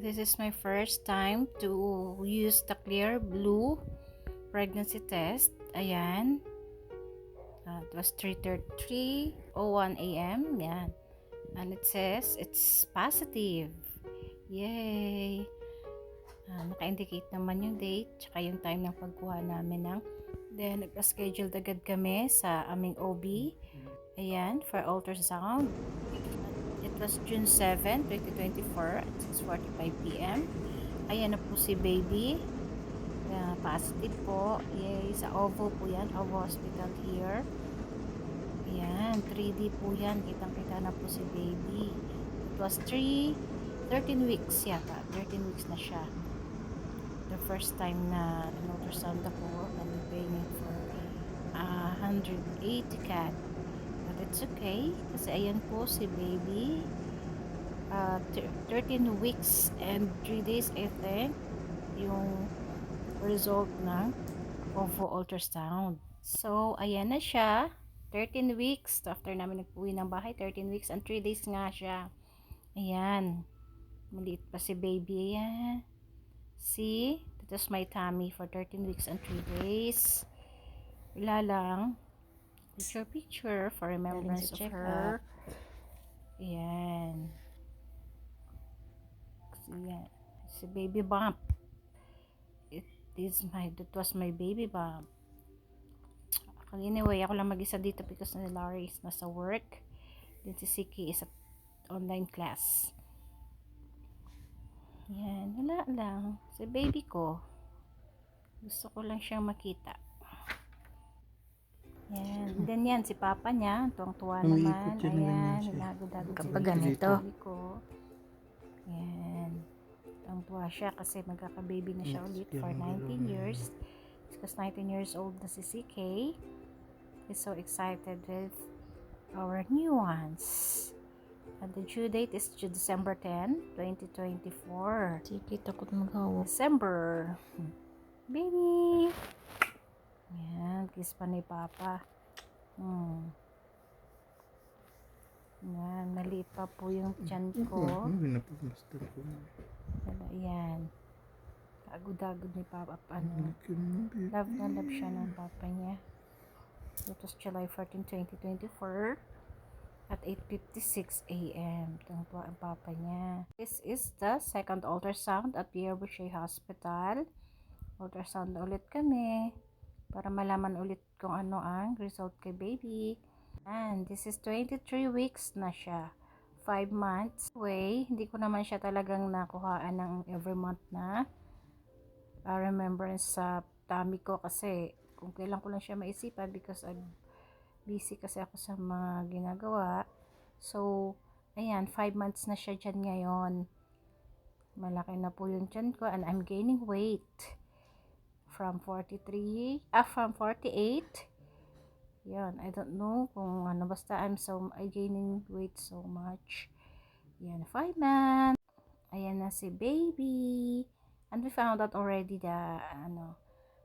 This is my first time to use the Clear Blue pregnancy test. Ayan. It was 3:01 a.m. Yan. And it says it's positive. Yay! Naka-indicate naman yung date tsaka yung time ng pagkuha namin ng. Then, nag-schedule agad kami sa aming OB. Ayan, for ultrasound. It was June 7, 2024 at 6:45 p.m. Ayan na po si baby. Positive po. Yay, sa OVO po yan. OVO Hospital here. Ayan, 3D po yan. Kitang-kita na po si baby. It was 13 weeks yata. 13 weeks na siya. The first time na ultrasound ako, I'm paying it for 180 CAD. But it's okay. Kasi ayan po si baby. 13 weeks and 3 days I think yung result ng OVO ultrasound. So, ayan na siya. 13 weeks. After namin nag-uwi ng bahay, 13 weeks and 3 days nga siya. Ayan. Maliit pa si baby. Ayan. See? That was my tummy for 13 weeks and 3 days. Wala lang. Picture for remembrance of her. Ayan. Ayan. Si baby bump. That was my baby bump. Anyway, ako lang mag-isa dito because na Larry is nasa work. Then si Siki is at online class. Yan, wala lang. Si baby ko, gusto ko lang siyang makita. Yan. Then yan, si papa niya, tuwang-tuwa naman. Ayan, nagagod-agod kapag ganito. Yan. Tuwang-tuwa siya kasi magkaka-baby na siya ulit for 19 years. Because 19 years old na si CK. He's so excited with our new ones. And the due date is December 10, 2024. Sige, takot mag-hawak. December. Baby! Yan, kiss pa ni Papa. Yan, maliit pa po yung tiyan ko. Yan. Agud-agud ni Papa. Love na love siya ng Papa niya. It was July 14, 2024 at 8:56 a.m. Tungkol ang Papa niya. This is the second ultrasound at Pierre Boucher Hospital. Ultrasound ulit kami para malaman ulit kung ano ang result kay baby. And this is 23 weeks na siya. 5 months away. Hindi ko naman siya talagang nakuhaan ng every month na remembrance sa tummy ko kasi kung kailan ko lang siya maisipan because I'm busy kasi ako sa mga ginagawa. So, ayan, 5 months na siya dyan ngayon. Malaki na po yung tiyan ko and I'm gaining weight from 48. Yan, I don't know kung ano, basta I'm gaining weight so much. Yan, 5 months. Ayan na si baby. And we found out already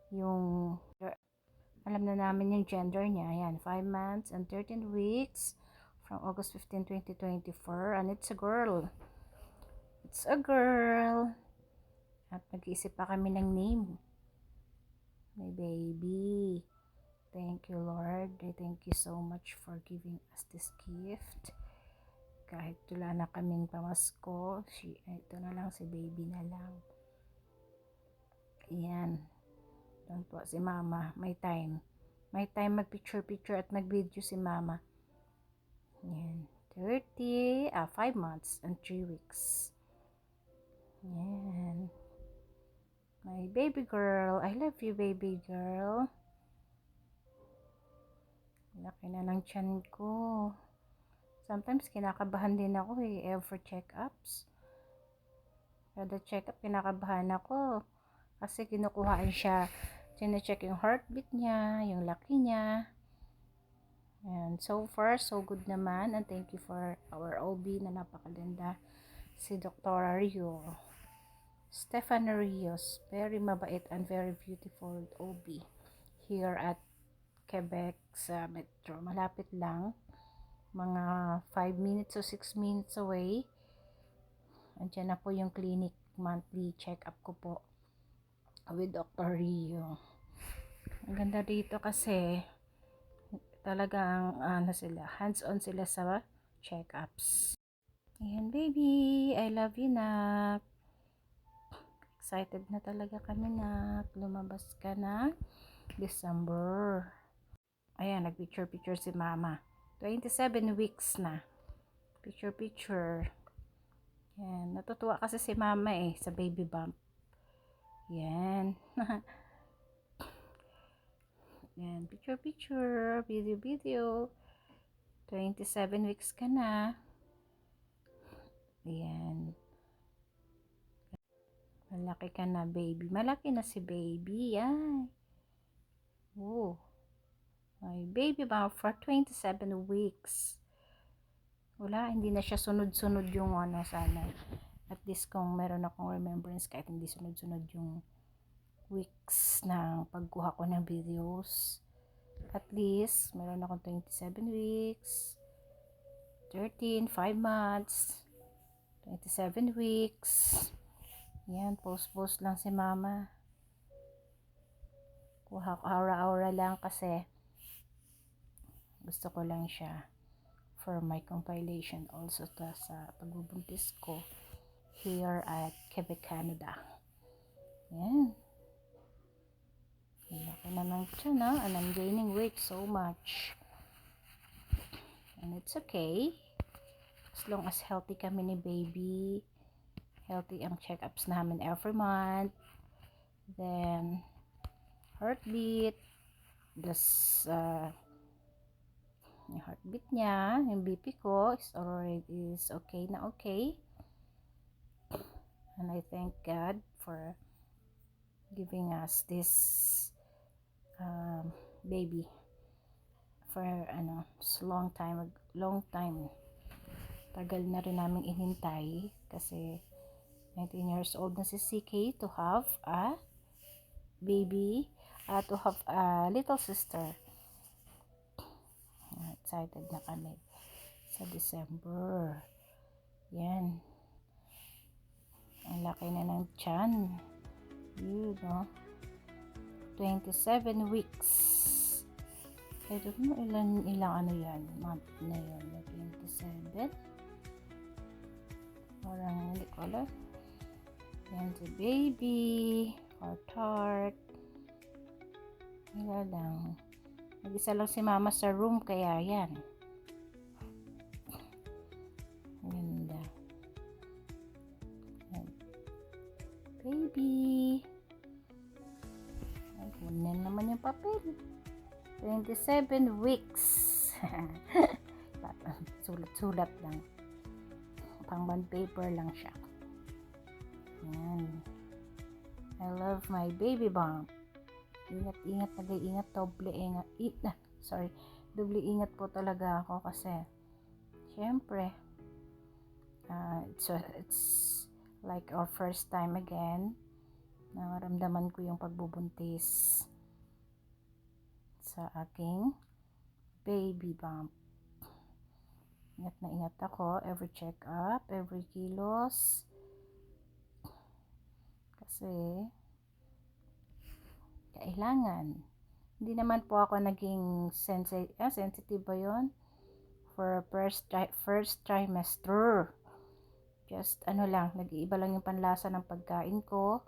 yung alam na namin yung gender niya. Ayan, 5 months and 13 weeks from August 15, 2024. And it's a girl. It's a girl. At nag-iisip pa kami ng name. My baby. Thank you, Lord. I thank you so much for giving us this gift. Kahit wala na kaming pamasko, ito na lang, si baby na lang. Ayan. Doon po si mama. May time. May time mag-picture at mag-video si mama. Ayan. 5 months and 3 weeks. Ayan. My baby girl. I love you, baby girl. Laki na ng tiyan ko. Sometimes kinakabahan din ako for check-ups. Kada check-up kinakabahan ako. Kasi kinukuhaan siya. Tine-check yung heartbeat niya, yung laki niya. And so far, so good naman. And thank you for our OB na napakaganda. Si Dr. Rio. Stephanie Rios. Very mabait and very beautiful OB. Here at Quebec sa Metro. Malapit lang. Mga 5 minutes o 6 minutes away. Andiyan na po yung clinic monthly check-up ko po with Dr. Rio. Ang ganda dito kasi talagang sila, hands-on sila sa check-ups. Ayan baby, I love you na. Excited na talaga kami na lumabas ka na December. Ayan, nagpicture-picture si mama. 27 weeks na. Picture-picture. Yan, natutuwa kasi si mama sa baby bump. Yan. Yan, picture-picture, video-video. 27 weeks ka na. Yan. Malaki ka na, baby. Malaki na si baby. Yan. Oh. My baby bump for 27 weeks. Wala, hindi na siya sunod-sunod yung sana. At least kung meron akong remembrance, kahit hindi sunod-sunod yung weeks ng pagkuha ko ng videos. At least, meron akong 27 weeks, 13, 5 months, 27 weeks. Yan, post-post lang si mama. Kuha ko aura-aura lang kasi gusto ko lang siya for my compilation also sa pagbubuntis ko here at Quebec, Canada. Yan. Laki na ng tiyan and I'm gaining weight so much. And it's okay. As long as healthy kami ni baby. Healthy ang check-ups namin every month. Then, heartbeat. Yung heartbeat niya, yung BP ko is okay na okay. And I thank God for giving us this baby for long time. Tagal na rin namin inintay kasi 19 years old na si CK to have a baby, to have a little sister. Excited na kami sa December. Yan. Ang laki na ng tiyan. You know. 27 weeks. I don't know ilang yan. Month na yun. 27. Parang hindi ko alam. Yan si baby. Heart. Wala lang. Mag-isa lang si mama sa room kaya yan. Ganda. Yan. Baby. Ay, kunin naman yung papel. 27 weeks. Sulat-sulat lang. Pang bond paper lang siya. Yan. I love my baby bump. Ingat, nag-iingat, doble ingat po talaga ako kasi syempre it's like our first time again na maramdaman ko yung pagbubuntis sa aking baby bump. Ingat na ingat ako every check up, every kilos kasi kailangan. Hindi naman po ako naging sensitive ba yun? For first trimester. Just lang, nag-iiba lang yung panlasa ng pagkain ko.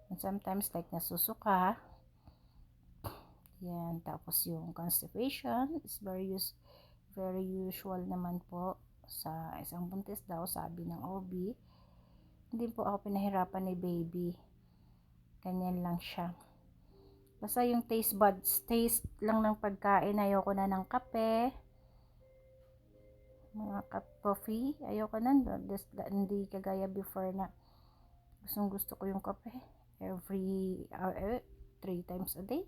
And sometimes like nasusuka. Yan, tapos yung constipation is very usual naman po sa isang buntis daw, sabi ng OB. Hindi po ako pinahirapan ni baby. Ganyan lang siya. Basta yung taste lang ng pagkain. Ayoko na ng kape, mga coffee, ayoko na. Hindi kagaya before na gusto ko yung kape every 3 times a day.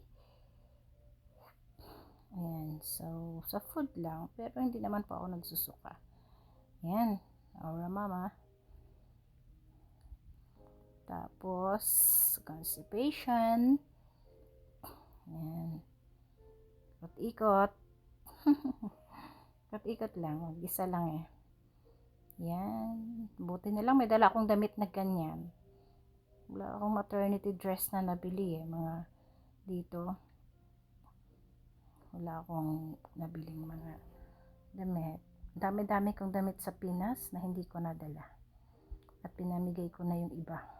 Ayan, so sa food lang, pero hindi naman po ako nagsusuka. Ayan, aura mama. Tapos constipation. Ayan. Ikot-ikot. Ikot-ikot lang. Isa lang Yan. Buti na lang may dala akong damit na ganyan. Wala akong maternity dress na nabili mga dito. Wala akong nabiling mga damit. Dami-dami kong damit sa Pinas na hindi ko nadala. At pinamigay ko na yung iba.